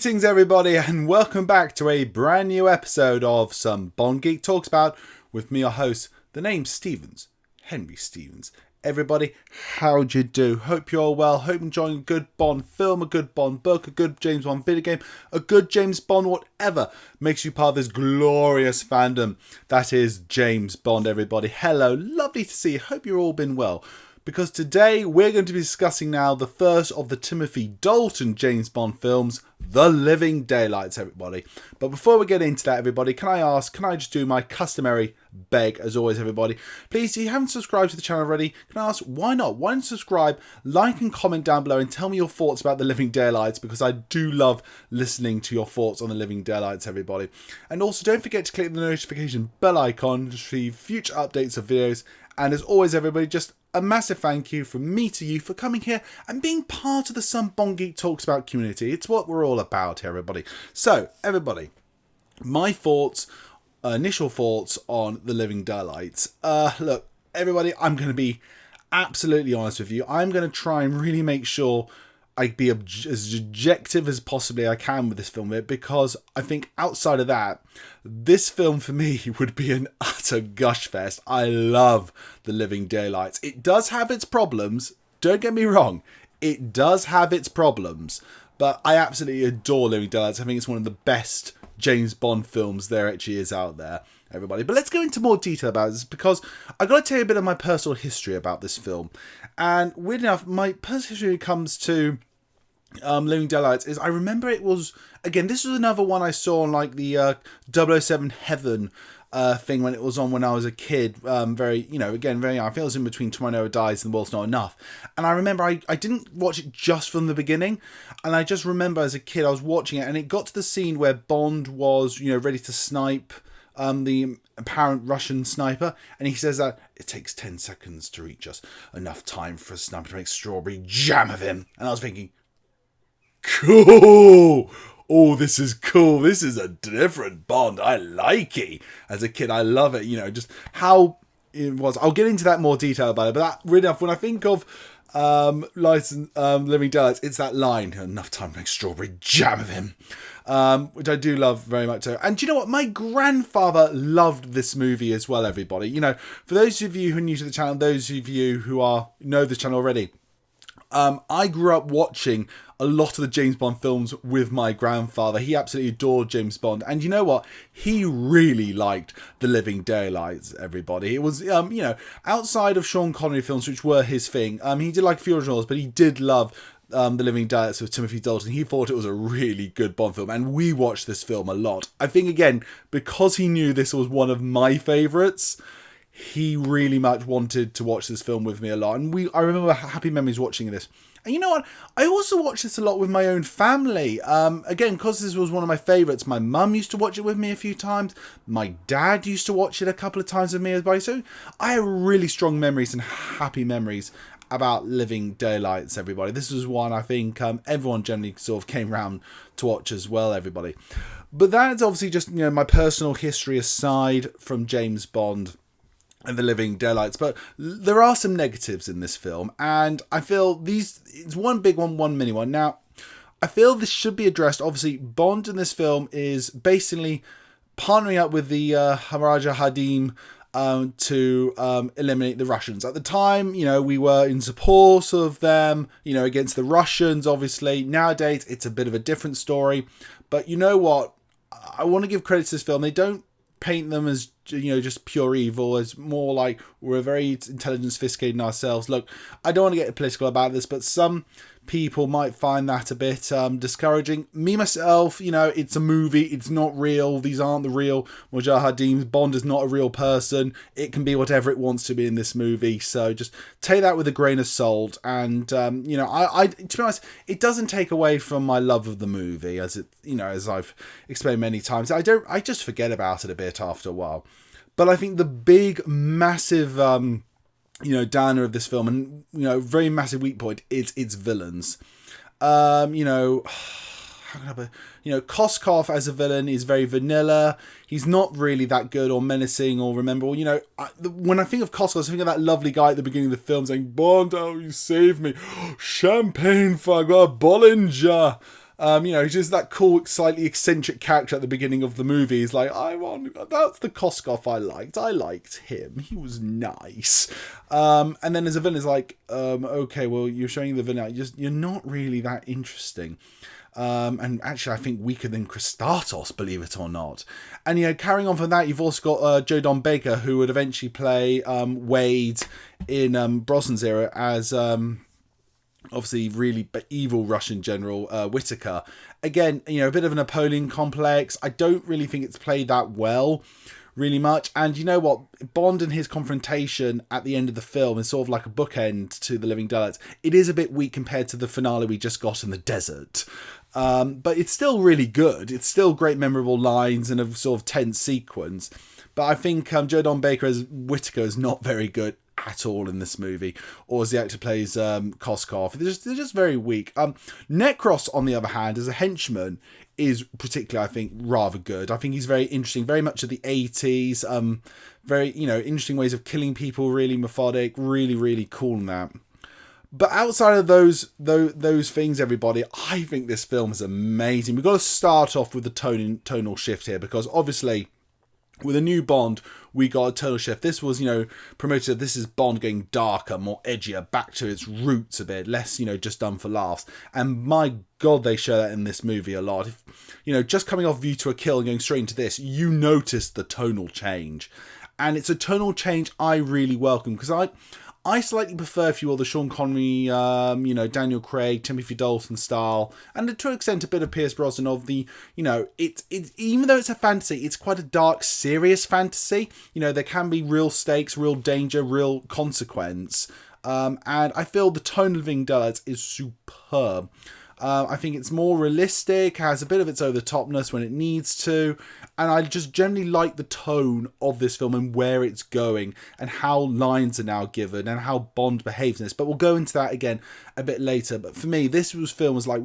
Greetings everybody and welcome back to a brand new episode of Some Bond Geek Talks About with me, your host, the name's Stevens, Henry Stevens. Everybody, how'd you do? Hope you're all well, hope you're enjoying a good Bond film, a good Bond book, a good James Bond video game, a good James Bond, whatever makes you part of this glorious fandom that is James Bond, everybody. Hello, lovely to see you, hope you've all been well. Because today we're going to be discussing now the first of the Timothy Dalton James Bond films, The Living Daylights, everybody. But before we get into that, everybody, can I just do my customary beg, as always, everybody? Please, if you haven't subscribed to the channel already, can I ask, why not? Why don't you subscribe, like and comment down below and tell me your thoughts about The Living Daylights, because I do love listening to your thoughts on The Living Daylights, everybody. And also, don't forget to click the notification bell icon to receive future updates of videos. And as always, everybody, just a massive thank you from me to you for coming here and being part of the Some Bond Geek Talks About community. It's what we're all about here, everybody. So, everybody, my thoughts, initial thoughts on The Living Daylights. Look, everybody, I'm going to be absolutely honest with you. I'm going to try and really make sure I be as objective as possibly I can with this film, because I think outside of that, this film for me would be an utter gush fest. I love The Living Daylights. It does have its problems, don't get me wrong, it does have its problems, but I absolutely adore Living Daylights. I think it's one of the best James Bond films there actually is out there, everybody. But let's go into more detail about this, because I've got to tell you a bit of my personal history about this film. And weird enough, my personal history when it comes to Living Daylights is, I remember it was, again, this was another one I saw on like the 007 Heaven thing when it was on when I was a kid, very young. I think it was in between Tomorrow Dies and The World's Not Enough. And I remember I didn't watch it just from the beginning, and I just remember as a kid I was watching it, and it got to the scene where Bond was, ready to snipe the apparent Russian sniper, and he says that it takes 10 seconds to reach us, enough time for a sniper to make strawberry jam of him. And I was thinking, cool! Oh, this is cool. This is a different Bond. I like it. As a kid, I love it. Just how it was. I'll get into that more detail about it. But that, really enough, when I think of Living Daylights, it's that line, enough time to make strawberry jam of him. Which I do love very much so. And do you know what? My grandfather loved this movie as well, everybody. For those of you who are new to the channel, those of you who know the channel already, I grew up watching a lot of the James Bond films with my grandfather. He absolutely adored James Bond. And you know what? He really liked The Living Daylights, everybody. It was, outside of Sean Connery films, which were his thing, he did like a few originals, but he did love The Living Daylights with Timothy Dalton. He thought it was a really good Bond film, and we watched this film a lot. I think, again, because he knew this was one of my favourites, he really much wanted to watch this film with me a lot. And I remember happy memories watching this. And you know what? I also watched this a lot with my own family. Again, because this was one of my favourites, my mum used to watch it with me a few times. My dad used to watch it a couple of times with me as well. So I have really strong memories and happy memories about Living Daylights, everybody. This was one I think everyone generally sort of came round to watch as well, everybody. But that's obviously just, my personal history aside from James Bond and The Living Daylights. But there are some negatives in this film, and I feel it's one big one, one mini one. Now, I feel this should be addressed. Obviously, Bond in this film is basically partnering up with the Mujahideen to eliminate the Russians. At the time, we were in support of them, against the Russians, obviously. Nowadays, it's a bit of a different story. But you know what? I want to give credit to this film. They don't paint them as, just pure evil. It's more like we're very intelligent, sophisticated in ourselves. Look, I don't want to get political about this, but some people might find that a bit discouraging. Me, myself, it's a movie. It's not real. These aren't the real Mujahideen. Bond is not a real person. It can be whatever it wants to be in this movie. So just take that with a grain of salt. And, I to be honest, it doesn't take away from my love of the movie, as it, as I've explained many times. I just forget about it a bit after a while. But I think the big, massive, downer of this film, and very massive weak point, is its villains. How can I put, Koskov as a villain is very vanilla. He's not really that good or menacing or memorable. When I think of Koskov, I think of that lovely guy at the beginning of the film saying, "Bond, oh, you saved me. Champagne for Bollinger." Just that cool, slightly eccentric character at the beginning of the movie. He's like, that's the Koskov I liked. I liked him. He was nice. And then as a villain, it's like, okay, well, you're showing the villain, you're not really that interesting. And actually, I think weaker than Christatos, believe it or not. And, carrying on from that, you've also got Joe Baker, who would eventually play Wade in Brosnan's era as... obviously really evil Russian general Whitaker. Again, a bit of a Napoleon complex. I don't really think it's played that well, really much. And you know what? Bond and his confrontation at the end of the film is sort of like a bookend to The Living Daylights. It is a bit weak compared to the finale we just got in the desert. But it's still really good. It's still great memorable lines and a sort of tense sequence. But I think Joe Don Baker as Whitaker is not very good at all in this movie, or as the actor plays Koskov. They're just very weak. Necros, on the other hand, as a henchman, is particularly, I think, rather good. I think he's very interesting, very much of the 80s. Very, interesting ways of killing people, really methodic, really, really cool in that. But outside of those things, everybody, I think this film is amazing. We've got to start off with the tonal shift here, because obviously with a new Bond, we got a total shift. This was, promoted. This is Bond getting darker, more edgier, back to its roots a bit, less, just done for laughs. And my God, they show that in this movie a lot. If, just coming off View to a Kill and going straight into this, you notice the tonal change. And it's a tonal change I really welcome, because I slightly prefer, if you will, the Sean Connery, Daniel Craig, Timothy Dalton style, and to an extent a bit of Pierce Brosnan of the, it's even though it's a fantasy, it's quite a dark, serious fantasy. There can be real stakes, real danger, real consequence. And I feel the tone of Living Daylights is superb. I think it's more realistic, has a bit of its over-the-topness when it needs to, and I just generally like the tone of this film and where it's going and how lines are now given and how Bond behaves in this. But we'll go into that again a bit later. But for me, film was like,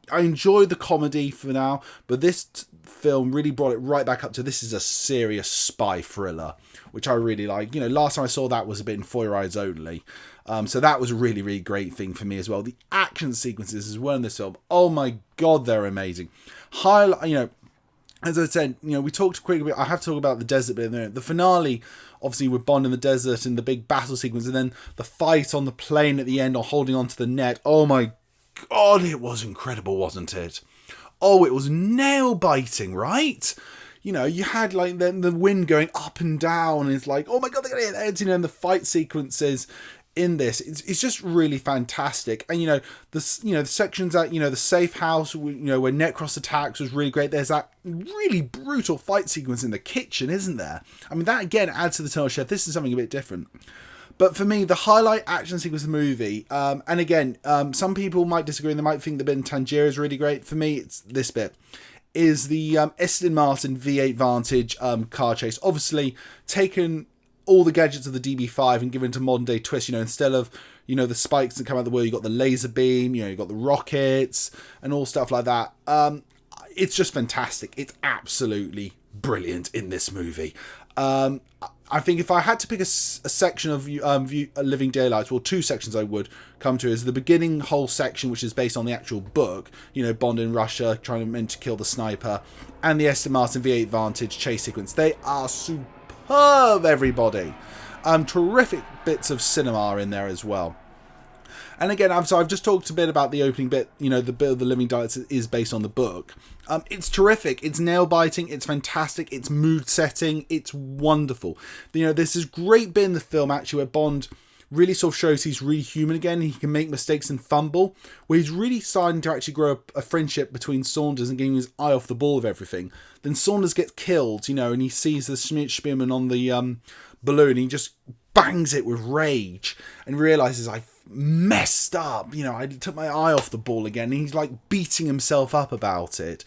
I enjoyed the comedy for now, but this film really brought it right back up to this is a serious spy thriller, which I really like. Last time I saw that was a bit in Four Eyes Only. So that was a really, really great thing for me as well. The action sequences as well in this film, oh my God, they're amazing. As I said, we talked quickly. I have to talk about the desert bit in there. The finale, obviously, with Bond in the desert and the big battle sequence, and then the fight on the plane at the end, or holding onto the net. Oh my God, it was incredible, wasn't it? Oh, it was nail biting, right? You had like the wind going up and down. And it's like, oh my God, they're gonna hit heads. And the fight sequences in this, it's just really fantastic. And the sections at the safe house, where Necros attacks was really great. There's that really brutal fight sequence in the kitchen, isn't there? I mean, that again adds to the tonal shift. This is something a bit different. But for me, the highlight action sequence of the movie, and again, some people might disagree and they might think the bit in Tangier is really great. For me, it's this bit, is the Aston Martin V8 Vantage car chase. Obviously, taken all the gadgets of the DB5 and given to modern day twist, instead of, the spikes that come out of the wheel, you got the laser beam, you got the rockets and all stuff like that. It's just fantastic. It's absolutely brilliant in this movie. I think if I had to pick a section of Living Daylights, well, two sections I would come to, is the beginning whole section, which is based on the actual book, Bond in Russia meant to kill the sniper, and the Aston Martin V8 Vantage chase sequence. They are superb, everybody. Terrific bits of cinema in there as well. And again, I've just talked a bit about the opening bit. The bit of The Living Daylights is based on the book. It's terrific. It's nail-biting. It's fantastic. It's mood-setting. It's wonderful. There's this great bit in the film, actually, where Bond really sort of shows he's really human again. He can make mistakes and fumble, where he's really starting to actually grow a friendship between Saunders and getting his eye off the ball of everything. Then Saunders gets killed, and he sees the Spearman on the balloon, and he just bangs it with rage and realises, I messed up, I took my eye off the ball again, and he's like beating himself up about it.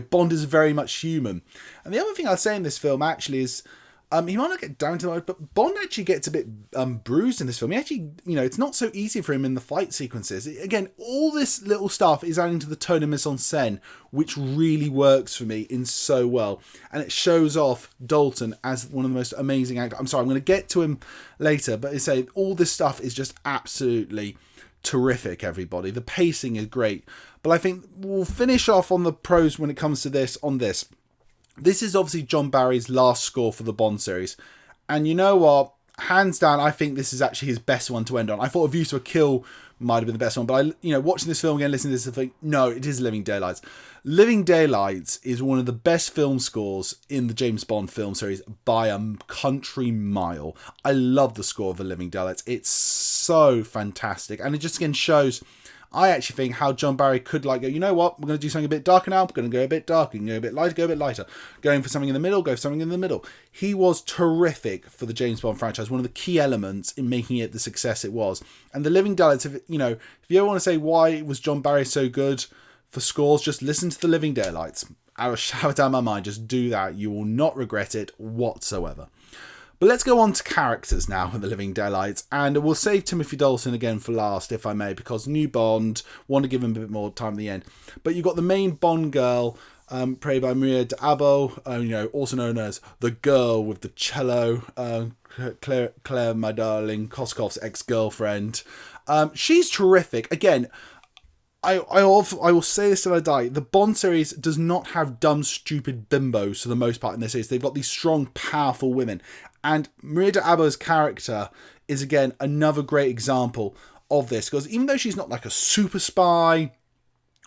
Bond is very much human. And the other thing I'd say in this film actually is, he might not get down to it, but Bond actually gets a bit bruised in this film. He actually, it's not so easy for him in the fight sequences. Again, all this little stuff is adding to the tone of mise-en-scène, which really works for me in so well. And it shows off Dalton as one of the most amazing actors. I'm sorry, I'm going to get to him later, but I say all this stuff is just absolutely terrific, everybody. The pacing is great. But I think we'll finish off on the pros when it comes to this on this. This is obviously John Barry's last score for the Bond series. And you know what? Hands down, I think this is actually his best one to end on. I thought A View to a Kill might have been the best one, but watching this film again, listening to this, I think, no, it is Living Daylights. Living Daylights is one of the best film scores in the James Bond film series by a country mile. I love the score of The Living Daylights. It's so fantastic. And it just again shows, I actually think, how John Barry could go, you know what, we're going to do something a bit darker now, we're going to go a bit darker, go a bit lighter, go a bit lighter. Going for something in the middle, go for something in the middle. He was terrific for the James Bond franchise, one of the key elements in making it the success it was. And The Living Daylights, if you ever want to say why was John Barry so good for scores, just listen to The Living Daylights. I will shout it down my mind, just do that. You will not regret it whatsoever. But let's go on to characters now in The Living Daylights, and we'll save Timothy Dalton again for last, if I may, because new Bond, want to give him a bit more time at the end. But you've got the main Bond girl, played by Maryam d'Abo, also known as the girl with the cello, Claire, my darling, Koskov's ex-girlfriend. She's terrific. Again, I will say this till I die. The Bond series does not have dumb, stupid bimbos for the most part in this series. They've got these strong, powerful women. And Maryam d'Abo's character is, again, another great example of this. Because even though she's not like a super spy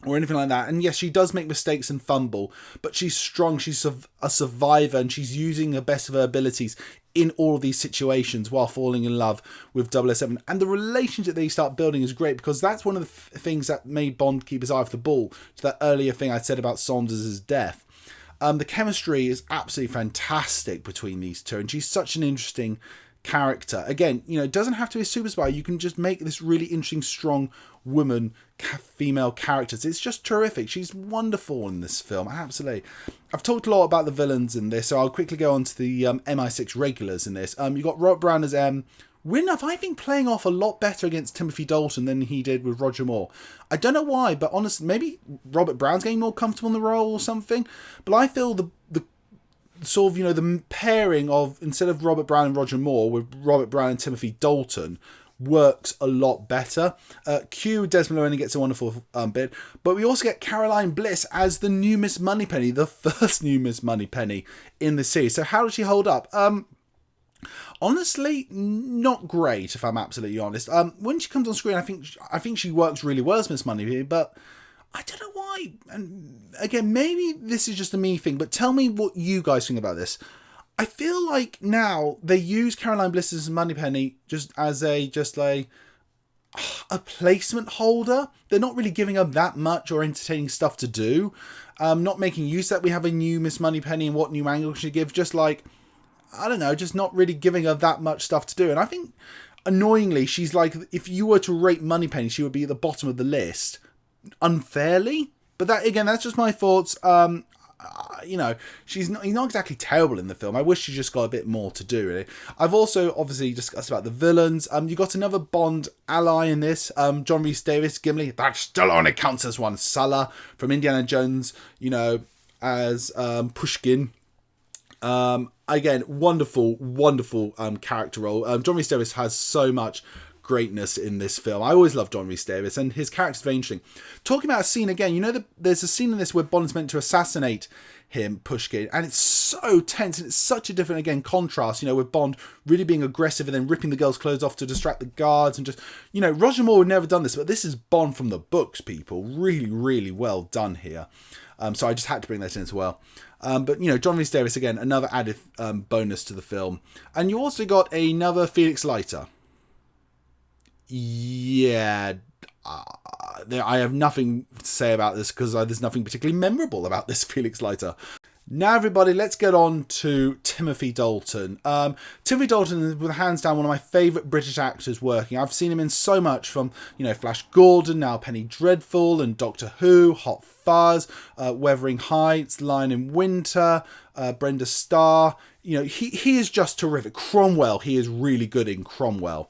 or anything like that, and yes, she does make mistakes and fumble, but she's strong, she's a survivor, and she's using the best of her abilities in all of these situations while falling in love with 007. And the relationship they start building is great, because that's one of the things that made Bond keep his eye off the ball, to that earlier thing I said about Saunders' death. The chemistry is absolutely fantastic between these two, and she's such an interesting character. Again, it doesn't have to be a super spy. You can just make this really interesting, strong woman, female characters. It's just terrific. She's wonderful in this film, absolutely. I've talked a lot about the villains in this, so I'll quickly go on to the MI6 regulars in this. You've got Robert Brown as M. Enough, I think, playing off a lot better against Timothy Dalton than he did with Roger Moore. I don't know why, but honestly, maybe Robert Brown's getting more comfortable in the role or something. But I feel the sort of, the pairing of, instead of Robert Brown and Roger Moore, with Robert Brown and Timothy Dalton works a lot better. Q, Desmond Llewellyn gets a wonderful bit, but we also get Caroline Bliss as the new Miss Moneypenny, the first new Miss Moneypenny in the series. So how does she hold up? Honestly, not great, if I'm absolutely honest. When she comes on screen, I think she works really well as Miss Moneypenny, but I don't know why. And again, maybe this is just a me thing, but tell me what you guys think about this. I feel like now they use Caroline Bliss as Moneypenny just as a placement holder. They're not really giving her that much or entertaining stuff to do. Not making use that we have a new Miss Moneypenny and what new angle she give. Just like, I don't know, just not really giving her that much stuff to do. And I think, annoyingly, she's like, if you were to rate Moneypenny, she would be at the bottom of the list, unfairly. But that, again, that's just my thoughts. He's not exactly terrible in the film. I wish she just got a bit more to do, really. I've also obviously discussed about the villains. You got another Bond ally in this, John Rhys-Davies, Gimli. That still only counts as one. Sulla from Indiana Jones, as Pushkin. Again, wonderful character role. John Rhys-Davies has so much greatness in this film. I always love John Rhys-Davies, and his character's very interesting. Talking about a scene again, there's a scene in this where Bond's meant to assassinate him, Pushkin, and it's so tense, and it's such a different, again, contrast, with Bond really being aggressive and then ripping the girl's clothes off to distract the guards, and just, Roger Moore would never have done this, but this is Bond from the books, people. Really, really well done here. So I just had to bring that in as well. But, John Rhys-Davies, again, another added bonus to the film. And you also got another Felix Leiter. Yeah, I have nothing to say about this because there's nothing particularly memorable about this Felix Leiter. Now, everybody, let's get on to Timothy Dalton. Timothy Dalton is, with hands down, one of my favourite British actors working. I've seen him in so much, from, Flash Gordon, now Penny Dreadful, and Doctor Who, Hot Fuzz, Wuthering Heights, Lion in Winter, Brenda Starr. He is just terrific. Cromwell, he is really good in Cromwell.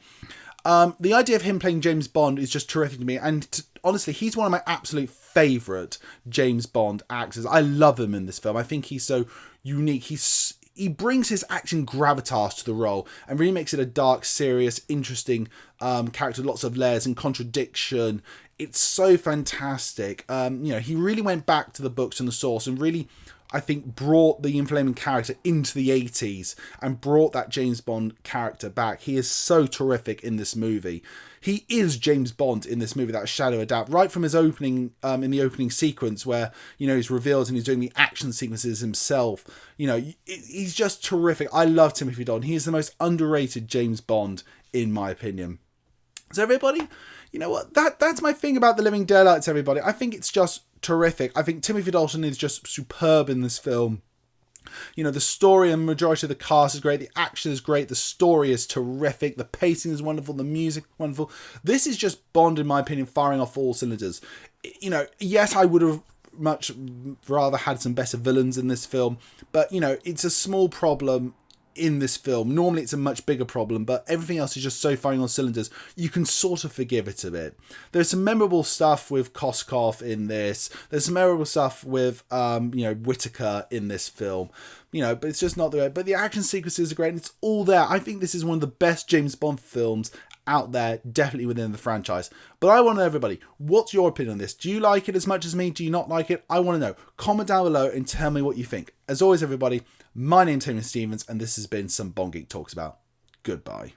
The idea of him playing James Bond is just terrific to me, and honestly, he's one of my absolute favourite James Bond actors. I love him in this film. I think he's so unique. He's he brings his acting gravitas to the role and really makes it a dark, serious, interesting character, lots of layers and contradiction. It's so fantastic. He really went back to the books and the source and really, I think, brought the Ian Fleming character into the 80s and brought that James Bond character back. He is so terrific in this movie. He is James Bond in this movie, without a shadow of a doubt. Right from his opening, in the opening sequence where, he's revealed and he's doing the action sequences himself. He's just terrific. I love Timothy Dalton. He is the most underrated James Bond, in my opinion. So everybody, you know what? That's my thing about The Living Daylights, everybody. I think it's just terrific. I think Timothy Dalton is just superb in this film. The story and majority of the cast is great. The action is great. The story is terrific. The pacing is wonderful. The music is wonderful. This is just Bond, in my opinion, firing off all cylinders. Yes, I would have much rather had some better villains in this film, but, it's a small problem in this film. Normally it's a much bigger problem, but everything else is just so firing on cylinders, you can sort of forgive it a bit. There's some memorable stuff with Koskov in this. There's some memorable stuff with Whitaker in this film. But it's just not the. But the action sequences are great, and it's all there. I think this is one of the best James Bond films out there, definitely within the franchise. But I want to know, everybody, what's your opinion on this? Do you like it as much as me? Do you not like it? I want to know. Comment down below and tell me what you think. As always, everybody, my name's Timothy Stevens, and this has been some Bond Geek Talks About. Goodbye.